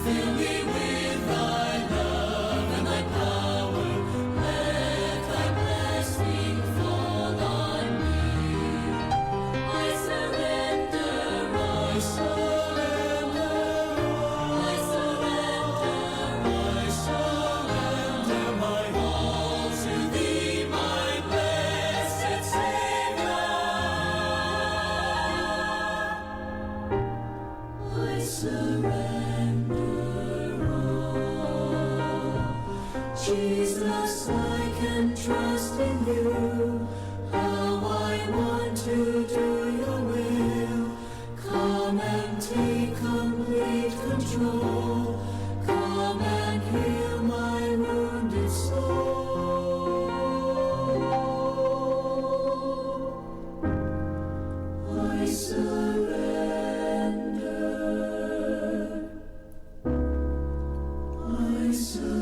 Fill me with thy love and thy power. Let thy blessing fall on me. I surrender, I surrender, I surrender, I surrender my all to thee, my blessed Savior. I surrender all. Jesus, I can trust in you. How I want to do your will. Come and take complete control. Come and heal my wounded soul. I surrender. I surrender.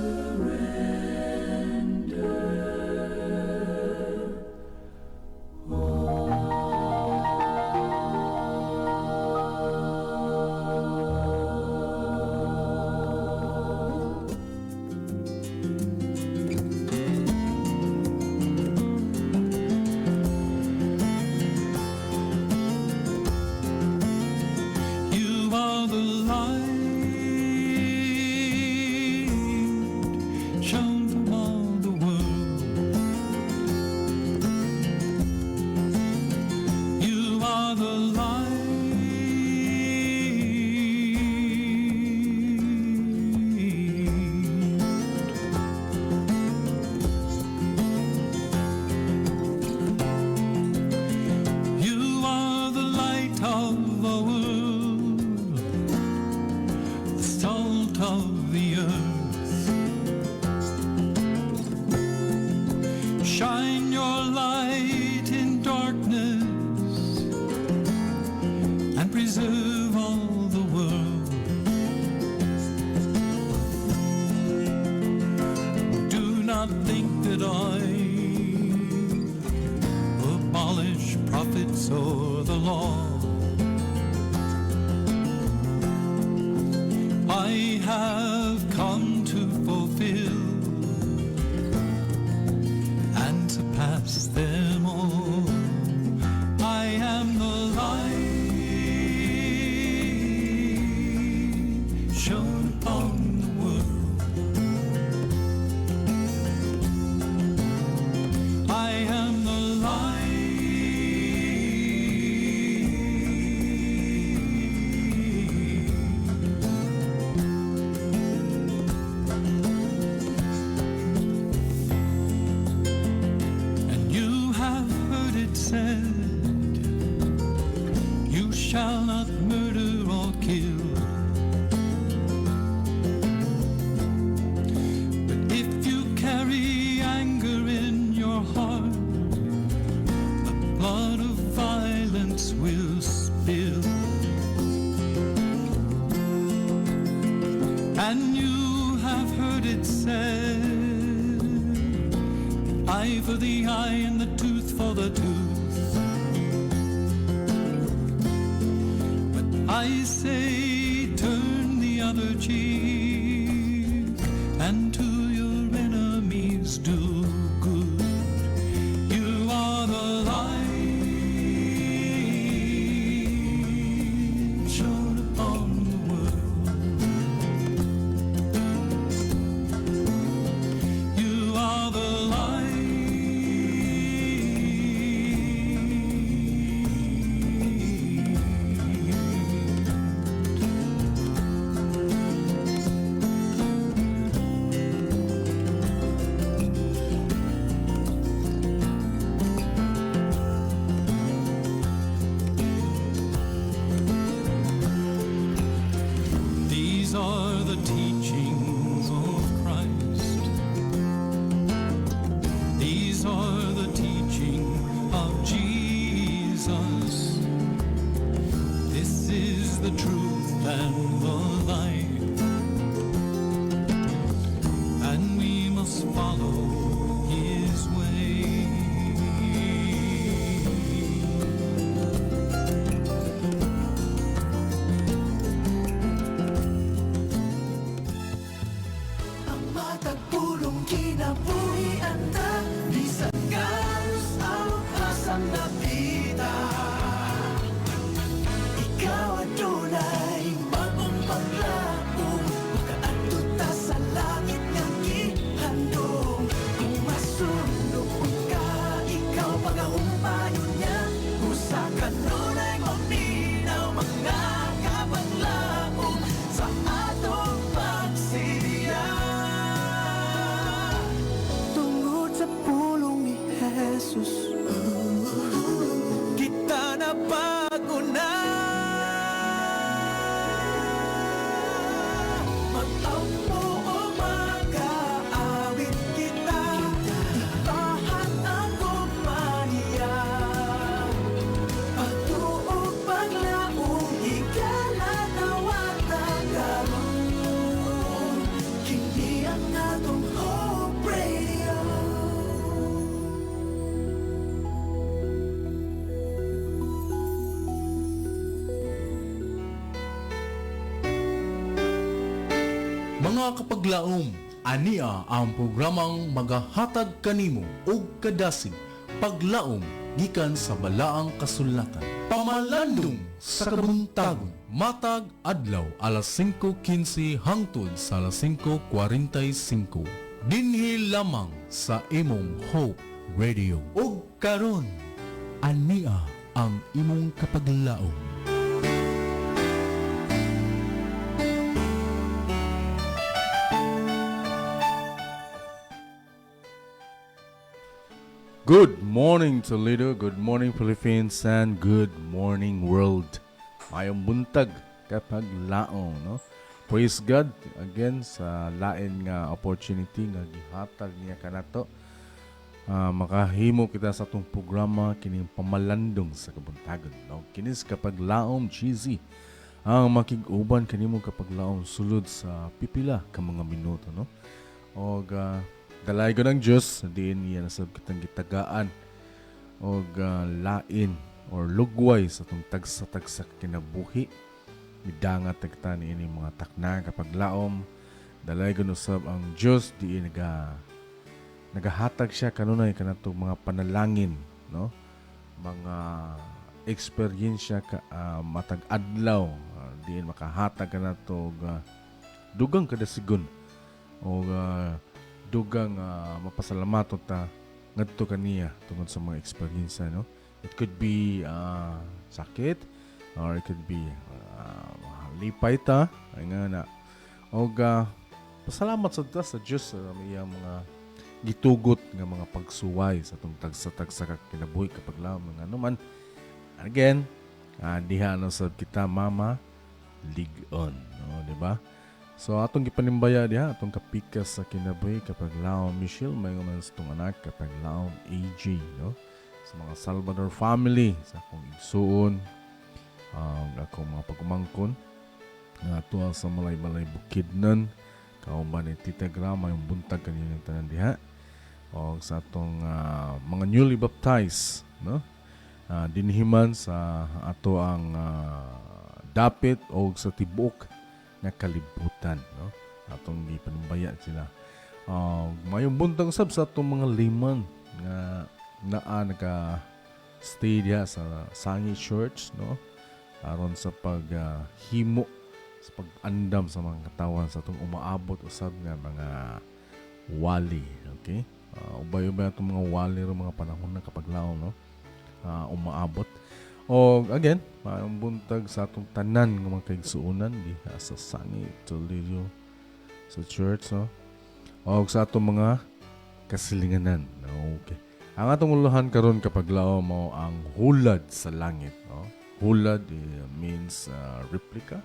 You are the light shown to all the world. You are the You are the light of the world, the salt of the earth. Shine your light in darkness and preserve all the world. Do not think that I abolish prophets or the law. I have come to fulfill and to pass them all. I am the light shown upon the world. I am the light and you have heard it said, you shall not murder or kill. But if you carry anger in your heart, the blood of violence will spill. And you have heard it said, eye for the eye and the tooth for the tooth. But I say, turn the other cheek, and to your enemies do good. You are the light shown upon the world. You are the light are the teachings of Christ. These are the teaching of Jesus. This is the truth and the life, and we must follow His way. Mga kapaglaom, ania ang programang magahatag kanimo og kadasig paglaom gikan sa balaang kasulatan. Pamalandong sa kabuntagon, matag adlaw alas 5:15 hangtod sa alas 5:45. Dinhi lamang sa imong Hope Radio. Ug karon, ania ang imong kapaglaom. Good morning Toledo, good morning Philippines, and good morning world. Mayong buntag kapag laong, no? Praise God again sa lain nga opportunity nga gihatag niya kanato. Makahimo kita sa atong programa kining pamalandong sa kabuntagon, no? Kinis kapag laom cheesy ang makig-uban kanimo kapag laom sulod sa pipila ka mga minuto, no? Og dalay ko ng Diyos, diin niya nasab kitang gitagaan o lain or lugway sa itong tagsa-tagsa kinabuhi. Midangat tagtani ini mga takna kapag laom. Dalay ko nasab ang Diyos, diin nagahatag siya kanunay kanatong mga panalangin, no? Mga eksperyensya matag adlaw, diin makahatag kanatong dugang kadasigon o dugang mapasalamat ta ngadto kaniya tungod sa mga experience, no? It could be sakit or it could be lipay ta ay nga na og pasalamat sa Dios sa iyang mga gitugot nga mga pagsuway sa tong tagsa-tagsa kinabuhi kapag lamang nga naman again diha na sa kita mama ligon, no, di ba? So atong gipanimbaya diha atong kapikas sa kinabuhi kapag laom Michelle may man sa tong anak kapag laom AG, no? Sa mga Salvador family sa akong igsuon, akong mga pagumangkon nga tuwa sa malay-malay Bukidnon kauban ni Tita Grama yung buntag kanina tanan diha o sa atong mga newly baptized, no? Dinhiman sa ato ang dapit o sa tibuok nga kalibutan, no? Atong gipanumbaya sila. Mayong buntang sab sa atong mga liman nga naka stay diha sa Sangi Church, no? Aron sa paghimo sa pag-andam sa mga katawan sa atong umaabot usab nga mga wali, okay? Ubay-ubay atong mga wali ro mga panahon na kapag laom, no? Umaabot. O again, mayong buntag sa atong tanan ng mga kaigsuunan diha sa Sangi Toledo sa church, no? O sa atong mga kasilinganan, no? Okay. Ang atong uluhan karon kapag laom mo ang hulad sa langit, no? Hulad means replica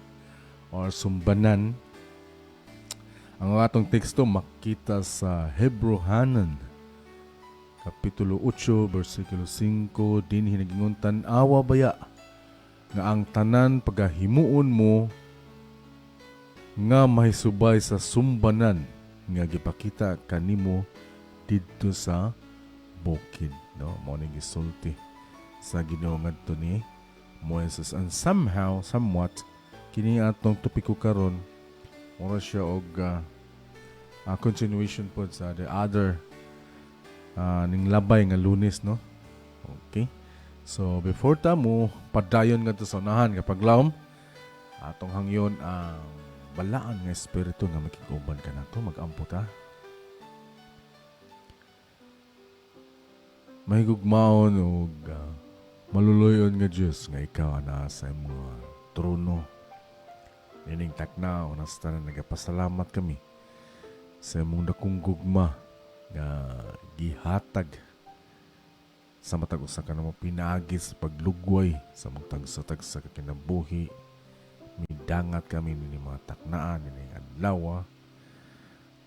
or sumbanan. Ang atong teksto makita sa Hebrehanan Kapitulo 8, versikulo 5, din hinaginguntan, awa baya nga ang tanan pagahimuon mo nga mahisubay sa sumbanan nga gipakita kanimo didto sa bukid, no? Mao ni gisulti sa Ginoo ngadto ni Moises, and somehow somewhat kini atong topiko karon mura siya og continuation po sa the other ning labay nga Lunes, no? Okay. So before ta mo padayon nga sa unahan kapag laom atong hangyon ang balaan nga espiritu nga makiguban ka nato, mag-ampo ta. Mahigugmaon og maluluyon nga Dios nga ikaw ana sa imong trono. Ining takna na sa tanan nagapasalamat kami sa imong dakong gugma nga gihatag sa matag usa ka namo pinaagi sa paglugway sa mga tagsa-tagsa ka kinabuhi. Midangat kami ni mga taknaan ni adlaw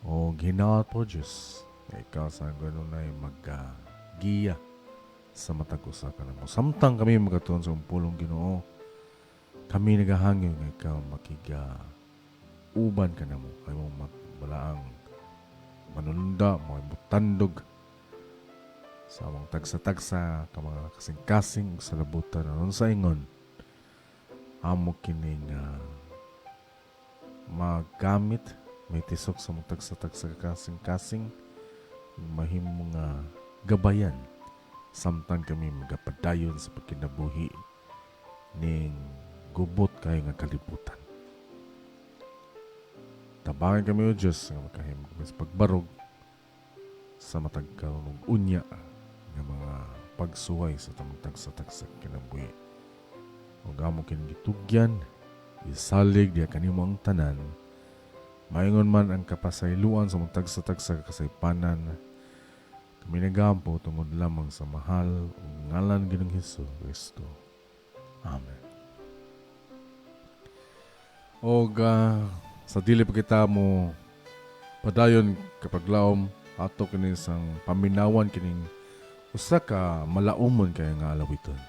o ginawa po Diyos ikaw sa gano'n ay mag-giya sa matag usa ka namo. Samtang kami magatuon sa pulong Ginoo, kami nagahangyo nga ikaw makiga-uban ka namo kay mo balaang manununda, mga butandog sa mga tagsa-tagsa ka mga kasing-kasing sa labutan aron sa ingon amo kining magamit, may tisok sa mong tagsa-tagsa kasing-kasing mahimong nga gabayan samtang kami magapadayon sa pagkinabuhi ning gubot kayo nga kalibutan. Tabangan kami o Diyos nga makahimog kami sa pagbarog sa matag karunong unya nga mga pagsuway sa tamang tagsa-tagsa kinabuhi. O gamo kinigitugyan, isalig diya kanimo ang tanan, maingon man ang kapasayloan sa mga tagsa-tagsa kasaypanan, kami nagampo tungod lamang sa mahal o ngalan Ginoong Hesus Kristo. Amen. O sa dili pa kita mo padayon kapag laom ato kini sang paminawan kining usa ka malaumon kay nga alawiton.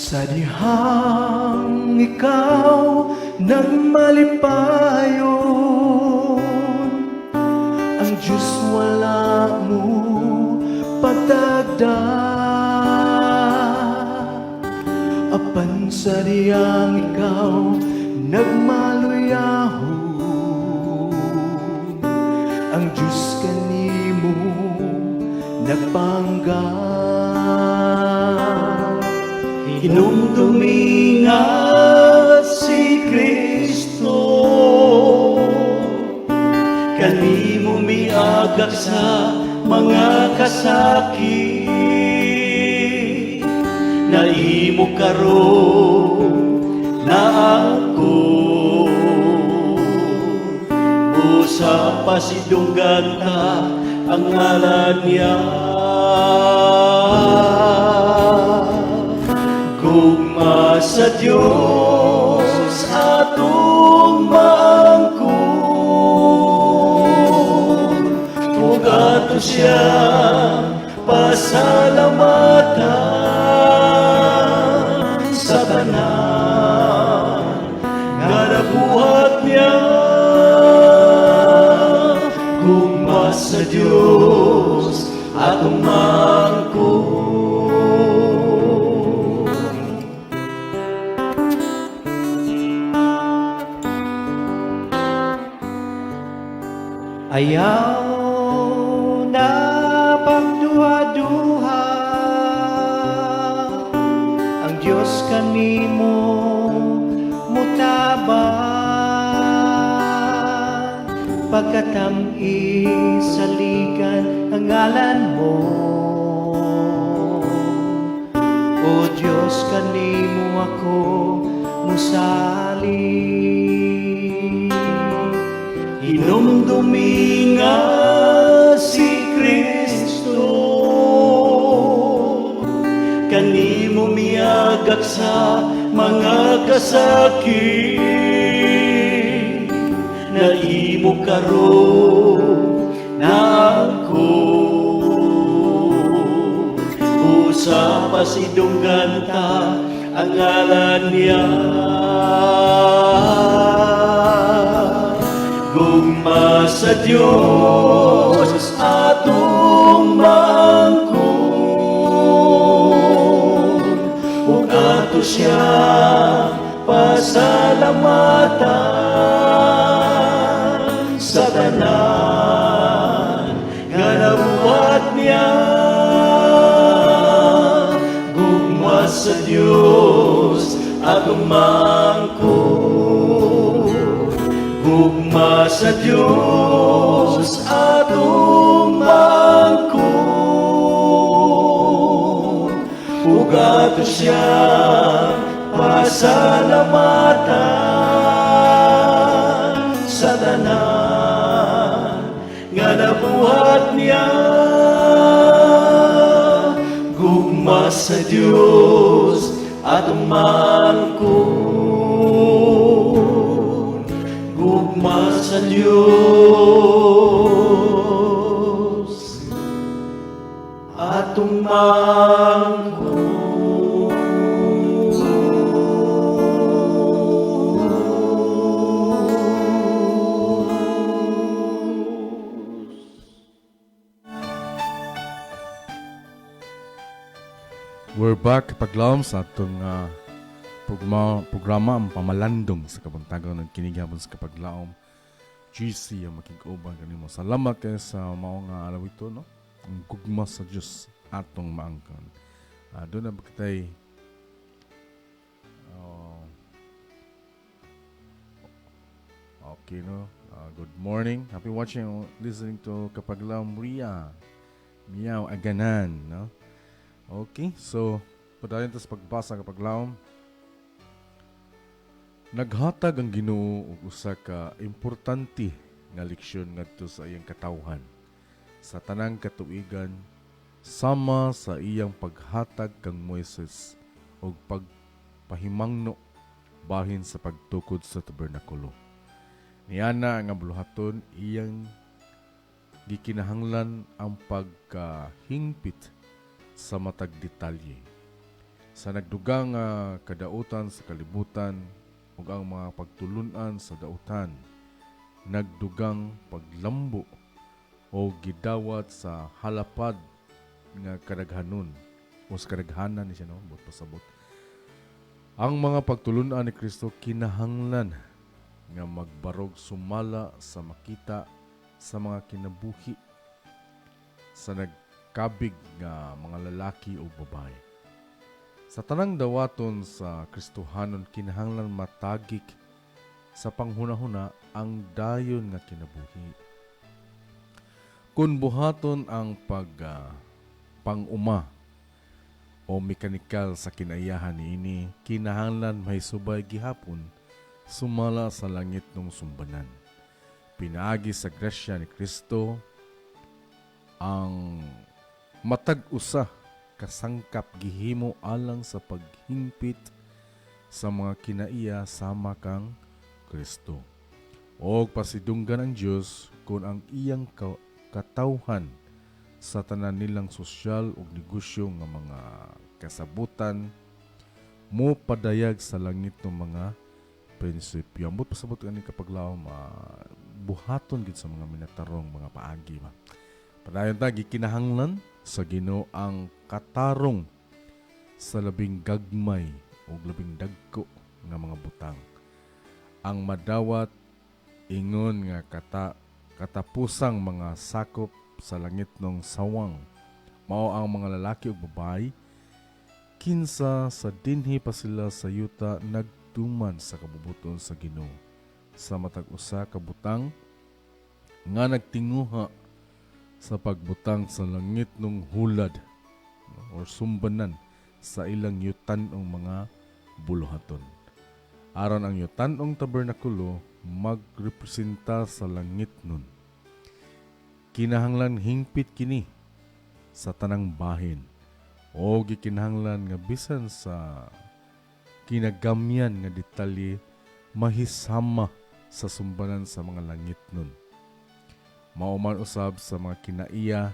Sa dihang ikaw nagmalipayon, ang Diyos wala mo pagdagda. Apan sa dihang ikaw nagmaluyahon, ang Diyos kanimo nagpangga. Hinumdumi nga si Kristo, kanimo miagak sa mga kasakit, naimo karon na ako. Usa pasidunggan ta ang ngalan niya. Gugma sa Diyos atong maangkon, ug ato siya pasalamatan sa tanan nga nabuhat niya. Gugma sa Diyos atong maangkon. Ayaw na pagduha-duha, ang Diyos kanimo mutabang, pagkatami saligan ang ngalan mo. O Diyos kanimo ako musali. Hinumdumi nga si Kristo, kanimo miagak sa mga kasakit, naimo karon na ako. Usa pasidunggan ta ang ngalan niya. Gugma sa Diyos atong maangkon, ug ato siya pasalamatan sa tanan nga nabuhat niya. Gugma sa Diyos atong maangkon, gugma sa Diyos atong maangkon, ug ato siya pasalamatan sa tanan nga nabuhat niya. Gugma sa Diyos atong maangkon, gugma sa Diyos atong maangkon. we're back paglaom sa atong programa ang pamalandong sa kabuntagon ng kinighabon sa kapaglaom. GC ang makig-uban kanimo. Salamat kayo sa mao nga alaw ito, no? Ang gugma sa Dios atong maangkon. Doon na ba kitay okay, no? Good morning. Happy watching, listening to Kapaglaom Ria. Miyaw Aganan, no? Okay, so padayon tas pagbasa Kapaglaom. Naghatag ang Ginoo og usa ka importante nga leksyon ngadto sa iyang katawhan sa tanang katuigan sama sa iyang paghatag kang Moises og pagpahimangno bahin sa pagtukod sa tabernakulo. Niana nga buluhaton iyang gikinahanglan ang pagkahingpit sa matag detalye sa nagdugang kadautan sa kalibutan ug ang mga pagtulunan sa dautan nagdugang paglambo o gidawat sa halapad nga kadaghanon o sa kadaghanan ni siya, no? Bot pasabot ang mga pagtulunan ni Kristo kinahanglan nga magbarog sumala sa makita sa mga kinabuhi sa nagkabig nga mga lalaki o babae. Sa tanang dawaton sa Kristohanon kinahanglan matagik sa panghunahuna ang dayon nga kinabuhi. Kung buhaton ang pang-uma o mekanikal sa kinaiyahan niini, kinahanglan may subay gihapon sumala sa langit ng sumbanan. Pinaagi sa grasya ni Kristo ang matag-usa kasangkap gihimo alang sa paghingpit sa mga kinaiya sama kang Kristo. O pasidunggan ang Dios kung ang iyang katawhan sa tanan nilang sosyal ug negosyo nga mga kasabutan mo padayag sa langit ng mga prinsipyo. Ambot pasabot ani kapaglaom buhaton gid sa mga minatarong mga paagi ba. Padayon ta gikinahanglan sa Ginoo ang katarong sa labing gagmay o labing dagko nga mga butang. Ang madawat ingon nga katapusang mga sakop sa langit ng sawang mao ang mga lalaki ug babae kinsa sa dinhi pa sila sa yuta nagtuman sa kabubuton sa Ginoo sa matag usa ka butang nga nagtinguha sa pagbutang sa langit ng hulad or sumbanan sa ilang yutanong mga buluhaton. Aron ang yutanong tabernakulo magrepresenta sa langit nun. Kinahanglan hingpit kini sa tanang bahin o gikinahanglan nga bisan sa kinagamyan nga detalye mahisama sa sumbanan sa mga langit nun. Mauman usab sa mga kinaiya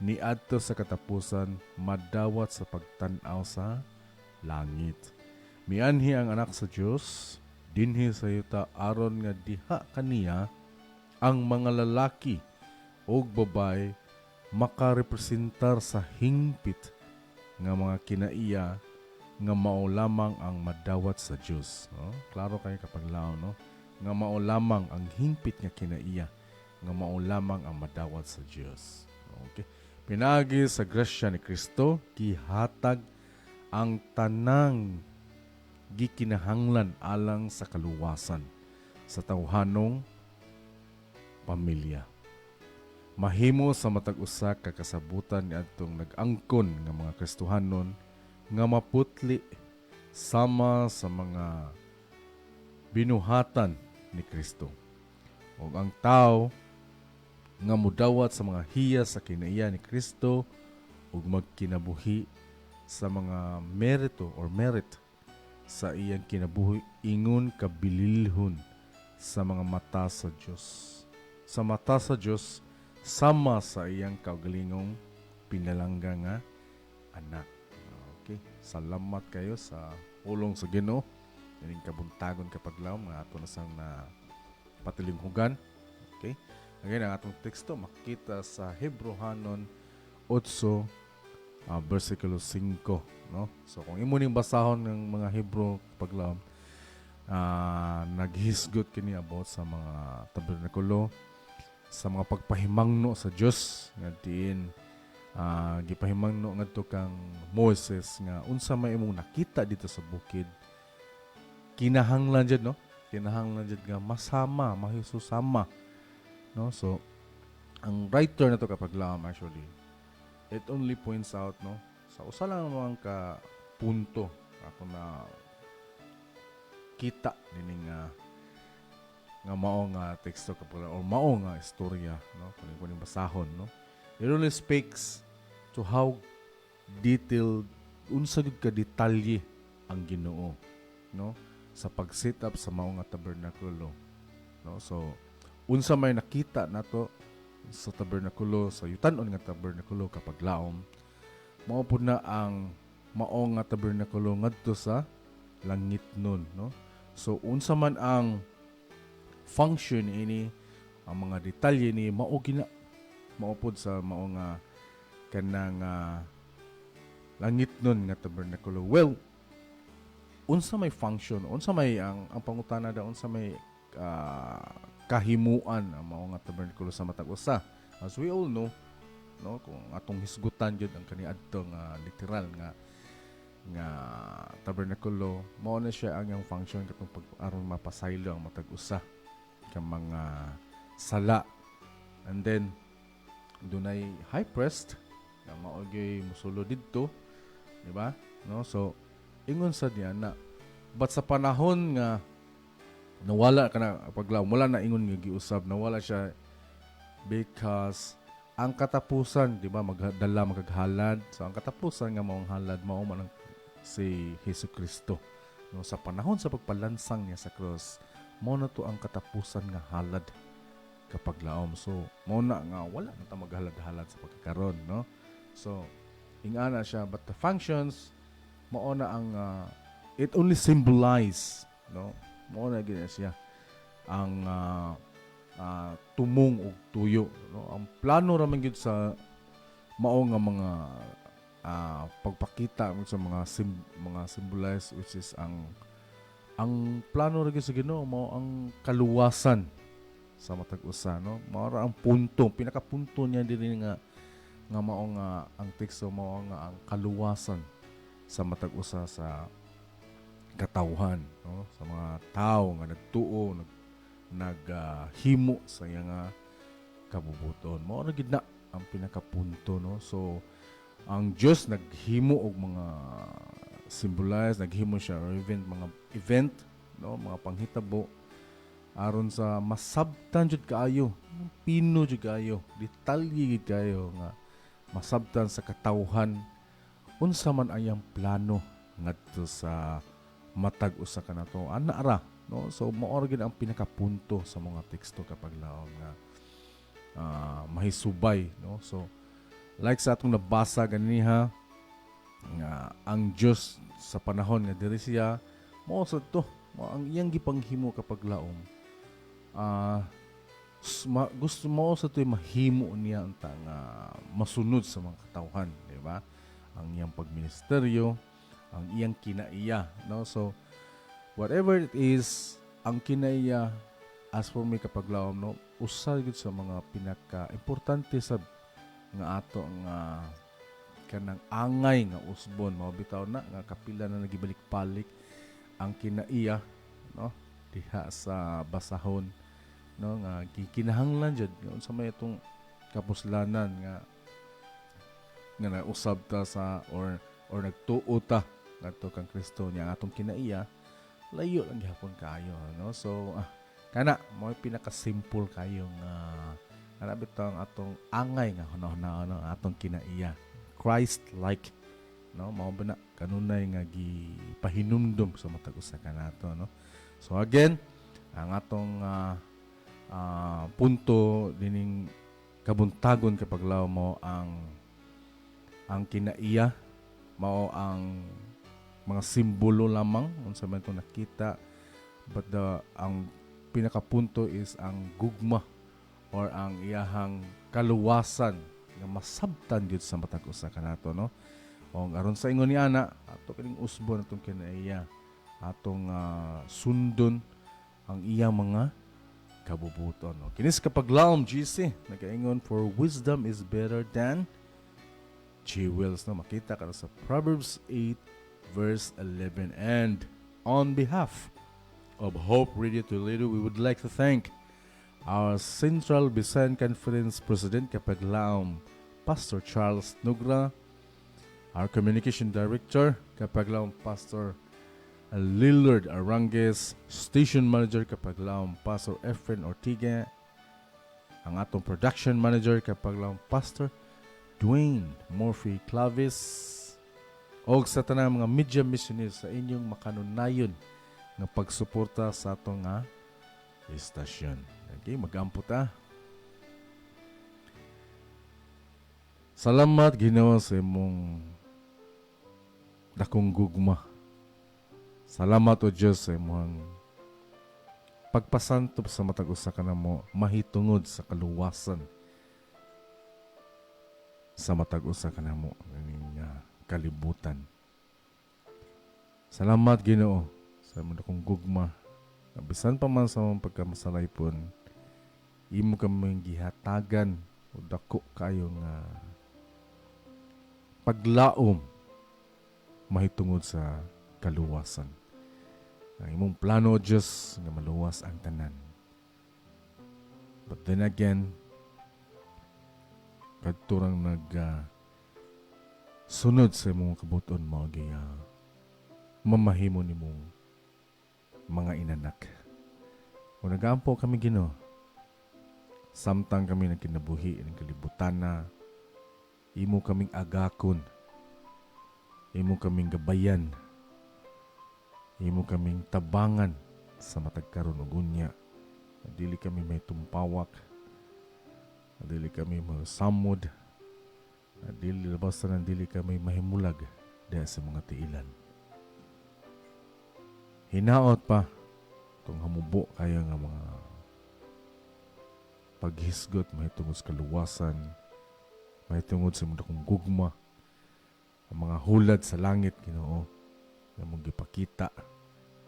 ni adto sa katapusan madawat sa pagtan-aw sa langit. Mianhi ang anak sa Dios dinhi sa yuta aron nga diha kaniya ang mga lalaki ug babae makarepresentar sa hingpit nga mga kinaiya nga mao lamang ang madawat sa Dios, no? Klaro kay kapaglaom, no? Nga mao lamang ang hingpit nga kinaiya nga mao lamang ang madawat sa Dios. Okay. Pinagi sa grasya ni Kristo gihatag ang tanang gikinahanglan alang sa kaluwasan sa tawhanong pamilya. Mahimo sa matag usa ka kasabutan niadtong nag-angkon nga mga Kristohanon nga maputli sama sa mga binuhatan ni Kristo. O ang tao nga mudawat sa mga hiya sa kinaiya ni Kristo ug magkinabuhi sa mga merito or merit sa iyang kinabuhi ingon kabililhon sa mga mata sa Dios. Sa mata sa Dios sama sa iyang kaugalingong pinalangga nga anak. Okay, salamat kayo sa pulong sa Ginoo. Ining kabuntagon kapaglaom nga ato na sang na patilinghugan. Okay? Ngayon ang atong teksto makita sa Hebrehanon 8:13. versikulo 5, no? So kung imo ning basahon ng mga Hebrew paglaom, naghisgot kini about sa mga tabernakulo, sa mga pagpahimangno sa Dios nga diin gipahimangno ngadto kang Moses nga unsa may imong nakita dito sa bukid, kinahanglan jud, no? Kinahanglan jud nga masama, mahisusama, no? So ang writer na to kapag lam actually, it only points out, no, sa usa lang mga ka punto ako na kita nining nga mao nga teksto kapag or mao nga istorya, no, kuning basahon, no. It only speaks to how detailed, unsa gud ka detalye ang Ginoo, no, sa pag-set up sa mao nga tabernakulo, no. So unsa may nakita nato sa tabernakulo, sa yutan-on nga tabernakulo kapag laom, mao pud na ang mao nga tabernakulo ngadto sa langit nun, no. So unsa man ang function ini, ang mga detalye ni mao gina maupod sa mao nga kanang langit nun nga tabernakulo. Well, unsa may function, unsa may ang pangutana da, unsa may kahimuan ang mao nga tabernakulo sa matag usa. As we all know, no, kung atong hisgutan jud ang kaniadto nga literal nga tabernakulo, mao na siya ang yang function katong pag-aron mapasaylo ang matag usa ka mga sala. And then dunay high priest nga mao gyud musulod didto, di ba? No, so ingon sa diya na but sa panahon nga nawala ka na paglaom, wala na ingon nga giusab, nawala siya because ang katapusan, di ba, magdala magaghalad. So ang katapusan nga maong halad mao man ang si Jesucristo, no, sa panahon sa pagpalansang niya sa cross, mao na to ang katapusan nga halad kapag laom. So mao na nga wala na ta maghalad-halad sa pagkakaron, no. So ingana siya, but the functions mao na ang it only symbolize, no, mao na gid siya ang tumong og tuyo, no. Ang plano ra man gyud sa mao nga mga pagpakita sa mga symbolize, which is ang plano ra gyud sa Ginoo mao ang kaluwasan sa matag usa, no. Mao ra ang punto, pinakapunto niya diri nga mao nga ang teksto mao nga ang kaluwasan sa matag usa sa katawhan, no, sa mga tao nga nagtuo, naghimo sa iya nga kabubuton. Mao ra gid na ang pinakapunto, no. So ang Dios naghimo og mga symbolize, naghimo siya or mga event, no, mga panghitabo aron sa masabtan jud kaayo, pino jud kaayo, detalye jud kaayo nga masabtan sa katawhan unsa man ayang plano ngadto sa matag usa kanato ana ra, no. So mao ra gid ang pinakapunto sa mga teksto kapag laom nga mahisubay, no. So like sa atong nabasa ganiha nga ang Dios sa panahon nga diri siya mao sad to, mao ang iyang gipanghimo kapag laom. Gusto mo sa to'y mahimo niya ang masunod sa mga katawhan, di ba? Ang iyang pagministeryo, ang iyang kinaiya, no? So whatever it is, ang kinaiya as for me kapag laom, no, usa gyud sa mga pinaka-importante sa nga ato nga kanang angay nga usbon, mao bitaw na nga kapila na nagibalik-balik ang kinaiya, no, diha sa basahon, no, nga kinahanglan jud unsa may itong kapuslanan nga nausab ta sa or nagtuo ta ngadto kang Kristo niya atong kinaiya, layo lang gihapon kaayo, no. So kana mo pinaka-simple kayo nga kana bitaw ang atong angay nga hunahuna ano atong kinaiya, Christ-like, no, mao ba na kanunay nga gipahinumdum sa matag usa kanato, no. So again, ang atong punto dining kabuntagon kapag law mo ang kinaiya mao ang mga simbolo lamang unsa man itong nakita, but ang pinakapunto is ang gugma or ang iyahang kaluwasan nga masabtan gyud sa matag usa kanato, no? O aron sa ingon ni ana ato kining usbon atong kinaiya atong sundon ang iyang mga kabubuton, no? Kinis kapag laom GC nagaingon, for wisdom is better than jewels, no? Makita ka na sa Proverbs 8 verse 11. And on behalf of Hope Radio Toledo, we would like to thank our Central Visayan Conference President kapag laom Pastor Charles Nugra, our Communication Director kapag laom Pastor Lillard Arangues, Station Manager kapag laom Pastor Efren Ortiga, ang atong Production Manager kapag laom Pastor Dwayne Murphy Clavis, o sa tanang mga media missionaries sa inyong makanunayon nga pagsuporta sa atong istasyon. Okay, mag-ampot Salamat Ginoo sa imong dakong gugma. Salamat o Diyos sa imong pagpasantop sa matag usa kanamo mahitungod sa kaluwasan sa matag usa kanamo nga kalibutan. Salamat Ginoo sa imong dakong gugma. Bisan pa man sa imong pagkamasalaypon, imo kami gihatagan o dako kayo nga paglaom mahitungod sa kaluwasan. Ang imong plano, Diyos, nga maluwas ang tanan. But then again, kadturang sunod sa imong kabuton mo, mamahimo ni mong mga inanak. Kung nag-aampo kami Ginoo, samtang kami nagkinabuhi ng kalibutan na, imo kaming agakon, imo kaming gabayan, imo kaming tabangan sa matag karon ug unya. Dili kami may tumpawak, dili kami masamod, dili labas na dili kami mahimulag dahil sa mga tiilan. Hinaot pa itong hamubo kaya nga mga paghisgot mahitungod sa kaluwasan, mahitungod sa mga kong gugma, ang mga hulad sa langit Ginoo nga mong gipakita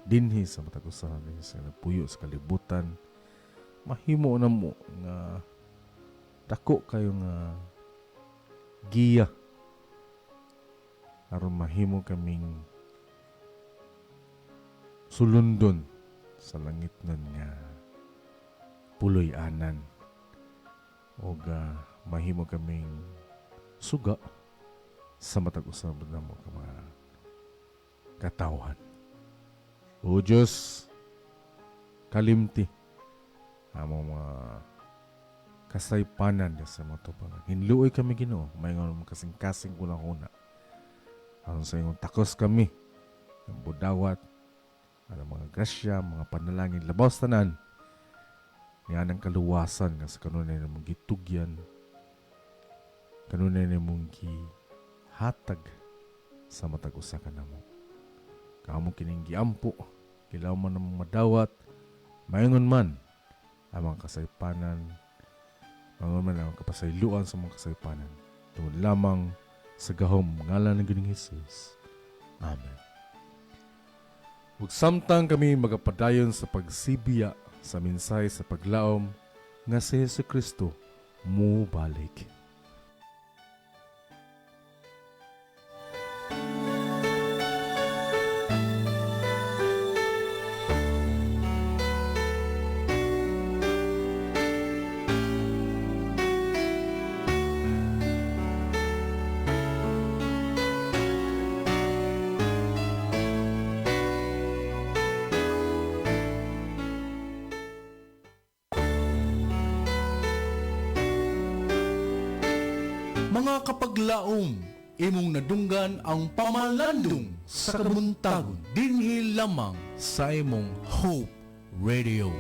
dinhi sa matag usa sa puyo sa kalibutan. Mahimo na mo nga dako kayo nga giya aron mahimo kaming sulundon sa langit nun nga puloy-anan o mahimo kaming suga sa matag usab na mo ka mga katawhan. O Diyos, kalimti among mga kasaypanan sa mga tubangan. Hinluoy kami Ginoo, may nga kasing-kasing kuna-kuna. Aron sa iyong takos kami, ang budawat, ang mga grasya, mga panalangin, labaw tanan, yan ang kaluwasan nga sa kanunay na mong gitugyan, kanunay na mong gihatag sa matag usa ka namo. Kamu kining giampo, kilaw man ang madawat, mayngon man ang mga kasaypanan, mayngon man ang kapasayloan sa mga kasaypanan. Tungod lamang sa gahom ngalan ng Ginoong Hesus. Amen. Ug samtang kami magapadayon sa pagsibiya sa mensahe sa paglaom nga si Jesucristo mubalik. Mga kapaglaom, imong nadunggan ang pamalandong sa kabuntagon dinhi lamang sa imong Hope Radio.